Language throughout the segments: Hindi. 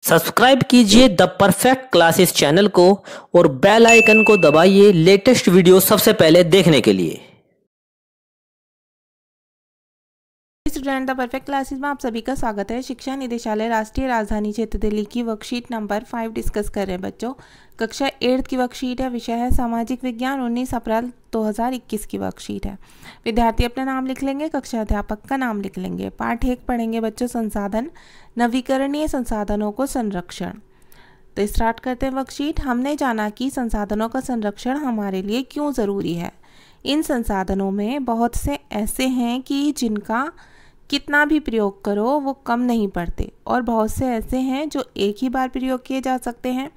सब्सक्राइब कीजिए द परफेक्ट क्लासेस चैनल को और बेल आइकन को दबाइए लेटेस्ट वीडियो सबसे पहले देखने के लिए। स्टूडेंट द परफेक्ट क्लासेस में आप सभी का स्वागत है। शिक्षा निदेशालय राष्ट्रीय राजधानी क्षेत्र दिल्ली की वर्कशीट नंबर 5 डिस्कस कर रहे हैं बच्चों। कक्षा 8 की वर्कशीट है, विषय है सामाजिक विज्ञान। 19 अप्रैल 2021 की वर्कशीट है। विद्यार्थी अपना नाम लिख लेंगे, कक्षा अध्यापक का नाम लिख लेंगे। पाठ 1 पढ़ेंगे बच्चों, संसाधन, नवीकरणीय संसाधनों को संरक्षण। तो स्टार्ट करते हैं वर्कशीट। हमने जाना कि संसाधनों का संरक्षण हमारे लिए क्यों ज़रूरी है। इन संसाधनों में बहुत से ऐसे हैं कि जिनका कितना भी प्रयोग करो वो कम नहीं पड़ते, और बहुत से ऐसे हैं जो एक ही बार प्रयोग किए जा सकते हैं,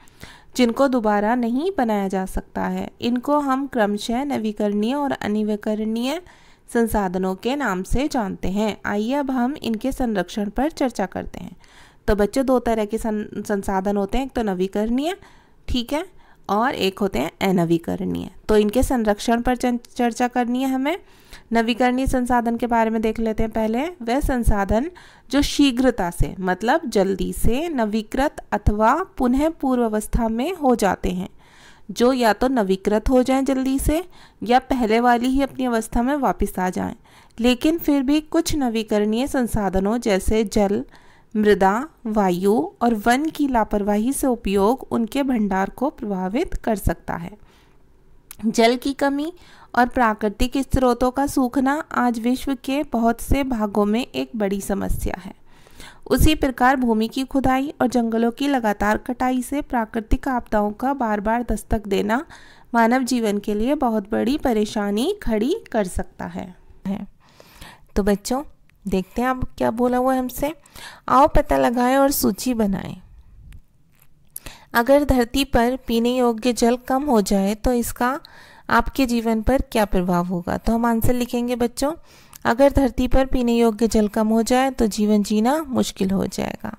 जिनको दोबारा नहीं बनाया जा सकता है। इनको हम क्रमशः नवीकरणीय और अनवीकरणीय संसाधनों के नाम से जानते हैं। आइए अब हम इनके संरक्षण पर चर्चा करते हैं। तो बच्चों, दो तरह के संसाधन होते हैं, एक तो नवीकरणीय, ठीक है, और एक होते हैं अनवीकरणीय। तो इनके संरक्षण पर चर्चा करनी है हमें। नवीकरणीय संसाधन के बारे में देख लेते हैं पहले। वह संसाधन जो शीघ्रता से, मतलब जल्दी से नवीकृत अथवा पुनः पूर्व अवस्था में हो जाते हैं, जो या तो नवीकृत हो जाएं जल्दी से या पहले वाली ही अपनी अवस्था में वापस आ जाएं। लेकिन फिर भी कुछ नवीकरणीय संसाधनों जैसे जल, मृदा, वायु और वन की लापरवाही से उपयोग उनके भंडार को प्रभावित कर सकता है। जल की कमी और प्राकृतिक स्रोतों का सूखना आज विश्व के बहुत से भागों में एक बड़ी समस्या है। उसी प्रकार भूमि की खुदाई और जंगलों की लगातार कटाई से प्राकृतिक आपदाओं का बार बार दस्तक देना मानव जीवन के लिए बहुत बड़ी परेशानी खड़ी कर सकता है। तो बच्चों, देखते हैं अब क्या बोला हुआ है हमसे। आओ पता लगाएं और सूची बनाएं। अगर धरती पर पीने योग्य जल कम हो जाए तो इसका आपके जीवन पर क्या प्रभाव होगा। तो हम आंसर लिखेंगे बच्चों, अगर धरती पर पीने योग्य जल कम हो जाए तो जीवन जीना मुश्किल हो जाएगा।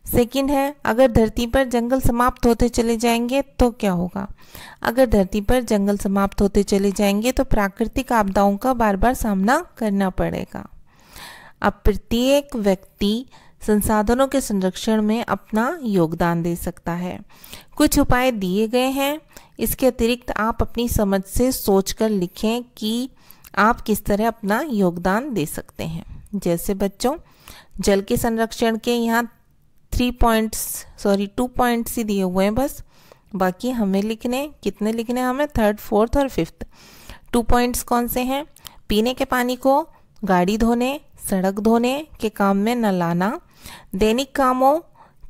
सेकंड है, अगर धरती पर जंगल समाप्त होते चले जाएंगे तो क्या होगा। अगर धरती पर जंगल समाप्त होते चले जाएंगे तो प्राकृतिक आपदाओं का बार बार सामना करना पड़ेगा। अब प्रत्येक व्यक्ति संसाधनों के संरक्षण में अपना योगदान दे सकता है। कुछ उपाय दिए गए हैं, इसके अतिरिक्त आप अपनी समझ से सोचकर लिखें कि आप किस तरह अपना योगदान दे सकते हैं। जैसे बच्चों, जल के संरक्षण के यहाँ 2 पॉइंट्स ही दिए हुए हैं बस, बाकी हमें लिखने, कितने लिखने हमें, 3rd, 4th और 5th। 2 पॉइंट्स कौन से हैं। पीने के पानी को गाड़ी धोने, सड़क धोने के काम में न लाना, दैनिक कामों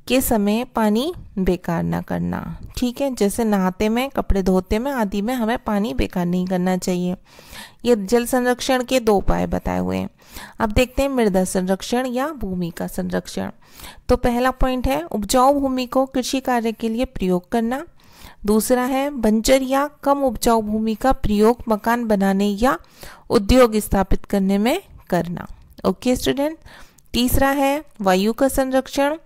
के समय पानी बेकार ना करना, ठीक है, जैसे नहाते में, कपड़े धोते में आदि में हमें पानी बेकार नहीं करना चाहिए। ये जल संरक्षण के 2 उपाय बताए हुए हैं। अब देखते हैं मृदा संरक्षण या भूमि का संरक्षण। तो पहला पॉइंट है उपजाऊ भूमि को कृषि कार्य के लिए प्रयोग करना। दूसरा है बंजर या कम उपजाऊ भूमि का प्रयोग मकान बनाने या उद्योग स्थापित करने में करना। Okay student. तीसरा है वायु का संरक्षण।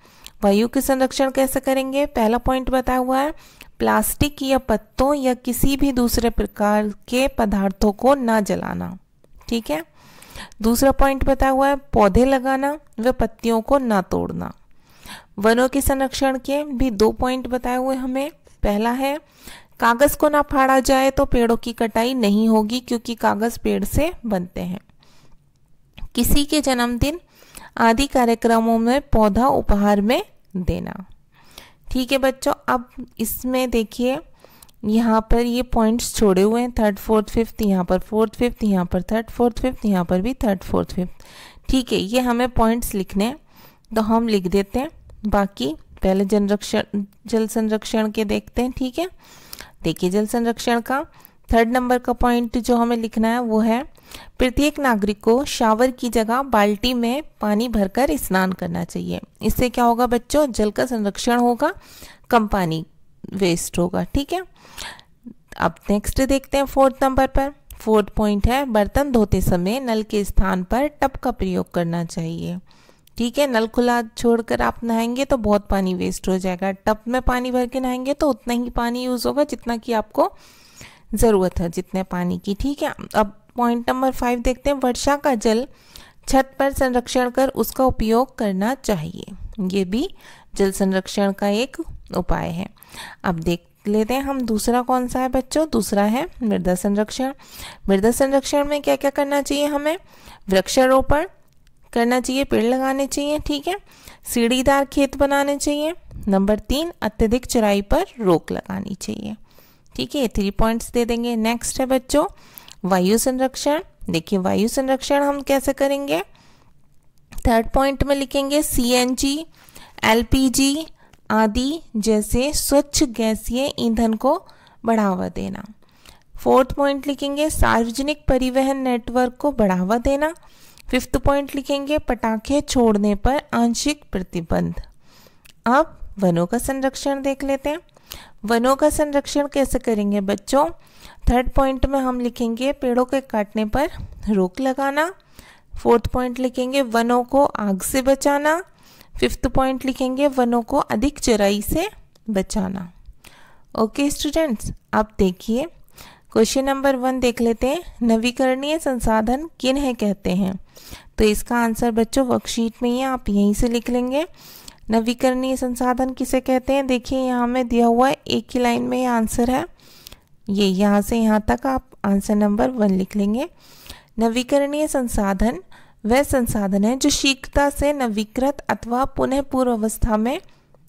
वायु के संरक्षण कैसे करेंगे। पहला पॉइंट बताया हुआ है प्लास्टिक या पत्तों या किसी भी दूसरे प्रकार के पदार्थों को ना जलाना, ठीक है। दूसरा पॉइंट बताया हुआ है पौधे लगाना व पत्तियों को ना तोड़ना। वनों के संरक्षण के भी 2 पॉइंट बताए हुए हमें। पहला है कागज को ना फाड़ा जाए तो पेड़ों की कटाई नहीं होगी, क्योंकि कागज पेड़ से बनते हैं। किसी के जन्मदिन आदि कार्यक्रमों में पौधा उपहार में देना, ठीक है बच्चों। अब इसमें देखिए, यहाँ पर ये पॉइंट्स छोड़े हुए हैं, 3rd, 4th, 5th, यहाँ पर 4th, 5th, यहाँ पर 3rd, 4th, 5th, यहाँ पर भी 3rd, 4th, 5th, ठीक है। ये हमें पॉइंट्स लिखने हैं तो हम लिख देते हैं। बाकी पहले जल संरक्षण के देखते हैं, ठीक है। देखिए जल संरक्षण का 3rd नंबर का पॉइंट जो हमें लिखना है वो है प्रत्येक नागरिक को शावर की जगह बाल्टी में पानी भरकर स्नान करना चाहिए। इससे क्या होगा बच्चों, जल का संरक्षण होगा, कम पानी वेस्ट होगा, ठीक है। अब नेक्स्ट देखते हैं 4th नंबर पर। 4th पॉइंट है बर्तन धोते समय नल के स्थान पर टब का प्रयोग करना चाहिए, ठीक है। नल खुला छोड़कर आप नहाएंगे तो बहुत पानी वेस्ट हो जाएगा। टब में पानी भर के नहाएंगे तो उतना ही पानी यूज होगा जितना कि आपको ज़रूरत है, जितने पानी की, ठीक है। अब पॉइंट नंबर 5 देखते हैं वर्षा का जल छत पर संरक्षण कर उसका उपयोग करना चाहिए। ये भी जल संरक्षण का एक उपाय है। अब देख लेते हैं हम दूसरा कौन सा है बच्चों। दूसरा है मृदा संरक्षण। मृदा संरक्षण में क्या क्या करना चाहिए हमें? वृक्षारोपण करना चाहिए, पेड़ लगाने चाहिए, ठीक है। सीढ़ीदार खेत बनाने चाहिए। नंबर 3, अत्यधिक चराई पर रोक लगानी चाहिए, ठीक है। 3 पॉइंट्स दे देंगे। नेक्स्ट है बच्चों वायु संरक्षण। देखिए वायु संरक्षण हम कैसे करेंगे? 3rd पॉइंट में लिखेंगे CNG, LPG आदि जैसे स्वच्छ गैसीय ईंधन को बढ़ावा देना। 4th पॉइंट लिखेंगे सार्वजनिक परिवहन नेटवर्क को बढ़ावा देना। 5th पॉइंट लिखेंगे पटाखे छोड़ने पर आंशिक प्रतिबंध। अब वनों का संरक्षण देख लेते हैं। वनों का संरक्षण कैसे करेंगे बच्चों? 3rd पॉइंट में हम लिखेंगे पेड़ों के काटने पर रोक लगाना। 4th पॉइंट लिखेंगे वनों को आग से बचाना। 5th पॉइंट लिखेंगे वनों को अधिक चराई से बचाना। ओके स्टूडेंट्स, अब देखिए क्वेश्चन नंबर 1 देख लेते हैं। नवीकरणीय संसाधन किन्हें कहते हैं? तो इसका आंसर बच्चों वर्कशीट में ही है, आप यहीं से लिख लेंगे। नवीकरणीय संसाधन किसे कहते हैं? देखिए यहाँ हमें दिया हुआ है, एक ही लाइन में ये आंसर है। ये यहाँ से यहाँ तक आप आंसर नंबर 1 लिख लेंगे। नवीकरणीय संसाधन वह संसाधन है जो शीघ्रता से नवीकृत अथवा पुनः पूर्व अवस्था में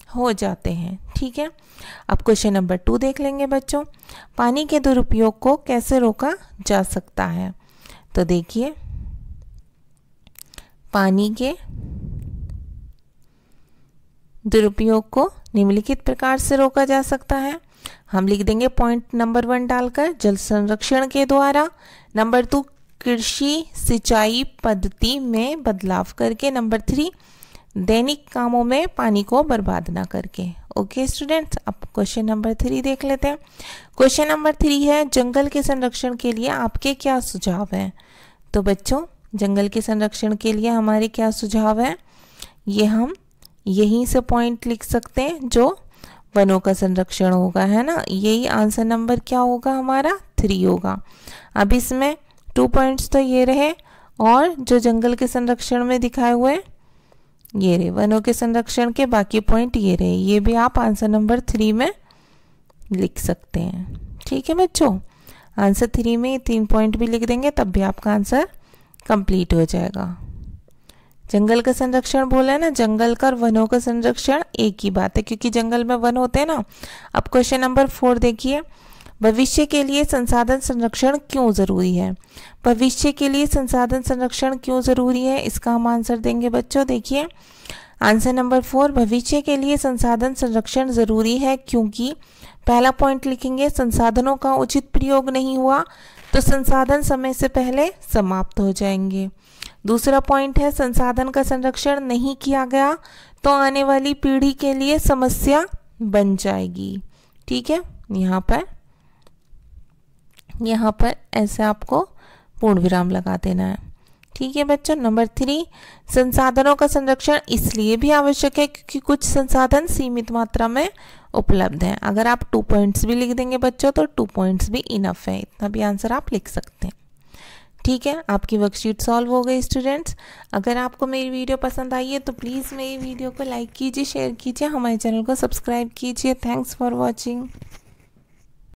हो जाते हैं, ठीक है। अब क्वेश्चन नंबर 2 देख लेंगे बच्चों। पानी के दुरुपयोग को कैसे रोका जा सकता है? तो देखिए पानी के दुरुपयोग को निम्नलिखित प्रकार से रोका जा सकता है। हम लिख देंगे पॉइंट नंबर 1 डालकर जल संरक्षण के द्वारा। नंबर 2 कृषि सिंचाई पद्धति में बदलाव करके। नंबर 3 दैनिक कामों में पानी को बर्बाद ना करके। ओके स्टूडेंट्स, अब क्वेश्चन नंबर 3 देख लेते हैं। क्वेश्चन नंबर 3 है जंगल के संरक्षण के लिए आपके क्या सुझाव हैं? तो बच्चों जंगल के संरक्षण के लिए हमारे क्या सुझाव है? ये हम यहीं से पॉइंट लिख सकते हैं जो वनों का संरक्षण होगा, है ना। यही आंसर नंबर क्या होगा हमारा? 3 होगा। अब इसमें 2 पॉइंट्स तो ये रहे और जो जंगल के संरक्षण में दिखाए हुए ये रहे, वनों के संरक्षण के बाकी पॉइंट ये रहे। ये भी आप आंसर नंबर 3 में लिख सकते हैं, ठीक है बच्चों। आंसर 3 में 3 पॉइंट भी लिख देंगे तब भी आपका आंसर कंप्लीट हो जाएगा। जंगल का संरक्षण बोला है ना, जंगल का और वनों का संरक्षण एक ही बात है क्योंकि जंगल में वन होते हैं ना। अब क्वेश्चन नंबर 4 देखिए। भविष्य के लिए संसाधन संरक्षण क्यों जरूरी है? भविष्य के लिए संसाधन संरक्षण क्यों जरूरी है, इसका हम आंसर देंगे बच्चों। देखिए आंसर नंबर 4 भविष्य के लिए संसाधन संरक्षण जरूरी है क्योंकि पहला पॉइंट लिखेंगे संसाधनों का उचित प्रयोग नहीं हुआ तो संसाधन समय से पहले समाप्त हो जाएंगे। दूसरा पॉइंट है संसाधन का संरक्षण नहीं किया गया तो आने वाली पीढ़ी के लिए समस्या बन जाएगी, ठीक है। यहाँ पर ऐसे आपको पूर्ण विराम लगा देना है, ठीक है बच्चों। नंबर 3 संसाधनों का संरक्षण इसलिए भी आवश्यक है क्योंकि कुछ संसाधन सीमित मात्रा में उपलब्ध हैं। अगर आप 2 पॉइंट्स भी लिख देंगे बच्चों तो 2 पॉइंट्स भी इनफ है, इतना भी आंसर आप लिख सकते हैं, ठीक है। आपकी वर्कशीट सॉल्व हो गई स्टूडेंट्स। अगर आपको मेरी वीडियो पसंद आई है तो प्लीज़ मेरी वीडियो को लाइक कीजिए, शेयर कीजिए, हमारे चैनल को सब्सक्राइब कीजिए। Thanks for watching.